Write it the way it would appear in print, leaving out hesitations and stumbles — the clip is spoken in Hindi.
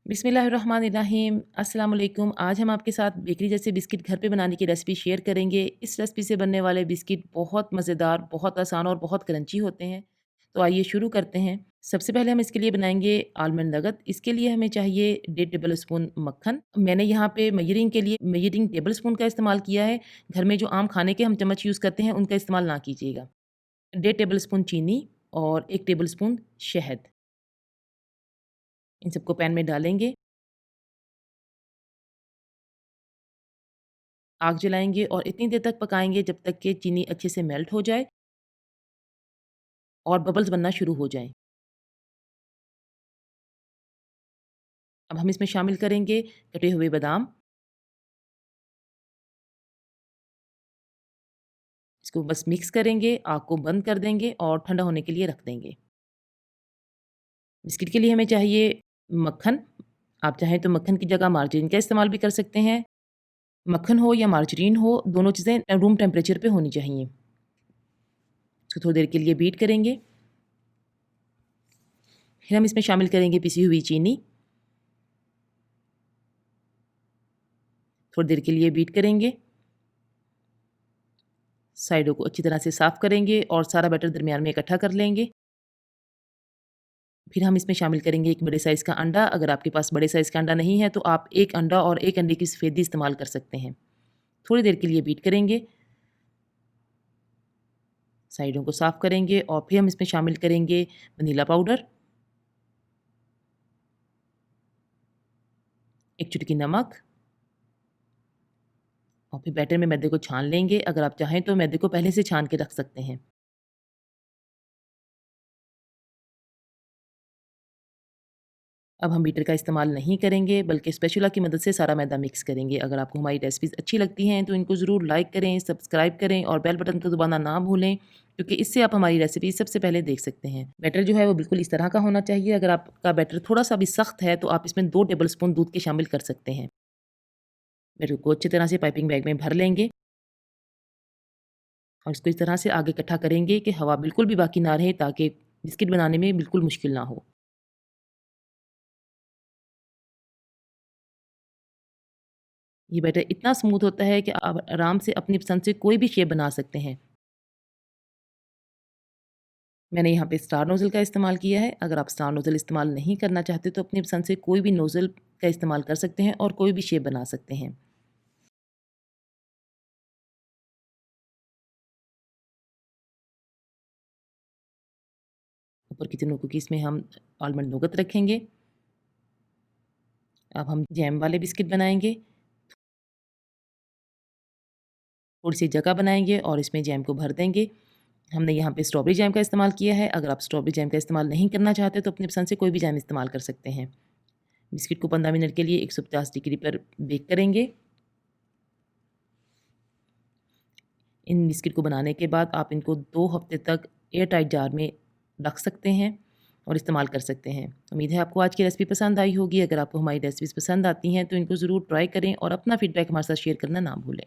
बिस्मिल्लाहिर्रहमानिर्रहीम अस्सलाम वालेकुम। आज हम आपके साथ बेकरी जैसे बिस्किट घर पे बनाने की रेसिपी शेयर करेंगे। इस रेसिपी से बनने वाले बिस्किट बहुत मज़ेदार, बहुत आसान और बहुत क्रंची होते हैं। तो आइए शुरू करते हैं। सबसे पहले हम इसके लिए बनाएंगे आलमंड नगद। इसके लिए हमें चाहिए 1.5 टेबल स्पून मक्खन। मैंने यहाँ पे मेजरिंग के लिए मेजरिंग टेबल स्पून का इस्तेमाल किया है। घर में जो आम खाने के हम चम्मच यूज़ करते हैं उनका इस्तेमाल ना कीजिएगा। 1.5 टेबल स्पून चीनी और 1 टेबल स्पून शहद, इन सबको पैन में डालेंगे। आग जलाएँगे और इतनी देर तक पकाएँगे जब तक कि चीनी अच्छे से मेल्ट हो जाए और बबल्स बनना शुरू हो जाएँ। अब हम इसमें शामिल करेंगे कटे हुए बादाम। इसको बस मिक्स करेंगे, आग को बंद कर देंगे और ठंडा होने के लिए रख देंगे। बिस्किट के लिए हमें चाहिए मक्खन। आप चाहें तो मक्खन की जगह मार्जरीन का इस्तेमाल भी कर सकते हैं। मक्खन हो या मार्जरीन हो, दोनों चीज़ें रूम टेम्परेचर पे होनी चाहिए। इसको थोड़ी देर के लिए बीट करेंगे। फिर हम इसमें शामिल करेंगे पिसी हुई चीनी। थोड़ी देर के लिए बीट करेंगे। साइडों को अच्छी तरह से साफ़ करेंगे और सारा बैटर दरमियान में इकट्ठा कर लेंगे। फिर हम इसमें शामिल करेंगे एक बड़े साइज़ का अंडा। अगर आपके पास बड़े साइज़ का अंडा नहीं है तो आप 1 अंडा और 1 अंडे की सफ़ेदी इस्तेमाल कर सकते हैं। थोड़ी देर के लिए बीट करेंगे। साइडों को साफ़ करेंगे और फिर हम इसमें शामिल करेंगे वनीला पाउडर, 1 चुटकी नमक और फिर बैटर में मैदे को छान लेंगे। अगर आप चाहें तो मैदे को पहले से छान के रख सकते हैं। अब हम बीटर का इस्तेमाल नहीं करेंगे बल्कि स्पैचुला की मदद से सारा मैदा मिक्स करेंगे। अगर आपको हमारी रेसिपीज़ अच्छी लगती हैं तो इनको ज़रूर लाइक करें, सब्सक्राइब करें और बेल बटन को दबाना ना भूलें, क्योंकि इससे आप हमारी रेसिपी सबसे पहले देख सकते हैं। बैटर जो है वो बिल्कुल इस तरह का होना चाहिए। अगर आपका बैटर थोड़ा-सा भी सख्त है तो आप इसमें 2 टेबल स्पून दूध के शामिल कर सकते हैं। बैटर को अच्छी तरह से पाइपिंग बैग में भर लेंगे और इसको इस तरह से आगे इकट्ठा करेंगे कि हवा बिल्कुल भी बाकी ना रहे, ताकि बिस्किट बनाने में बिल्कुल मुश्किल ना हो। ये बैटर इतना स्मूथ होता है कि आप आराम से अपनी पसंद से कोई भी शेप बना सकते हैं। मैंने यहाँ पे स्टार नोज़ल का इस्तेमाल किया है। अगर आप स्टार नोज़ल इस्तेमाल नहीं करना चाहते तो अपनी पसंद से कोई भी नोज़ल का इस्तेमाल कर सकते हैं और कोई भी शेप बना सकते हैं। ऊपर की तीनों कुकीज़ में हम आलमंड नौगत रखेंगे। अब हम जैम वाले बिस्किट बनाएँगे। थोड़ी-सी जगह बनाएँगे और इसमें जैम को भर देंगे। हमने यहाँ पे स्ट्रॉबेरी जैम का इस्तेमाल किया है। अगर आप स्ट्रॉबेरी जैम का इस्तेमाल नहीं करना चाहते तो अपनी पसंद से कोई भी जैम इस्तेमाल कर सकते हैं। बिस्किट को 15 मिनट के लिए 150 डिग्री पर बेक करेंगे। इन बिस्किट को बनाने के बाद आप इनको 2 हफ्ते तक एयर टाइट जार में रख सकते हैं और इस्तेमाल कर सकते हैं। उम्मीद है आपको आज की रेसिपी पसंद आई होगी। अगर आपको हमारी रेसिपीज़ पसंद आती हैं तो इनको ज़रूर ट्राई करें और अपना फीडबैक हमारे साथ शेयर करना ना भूलें।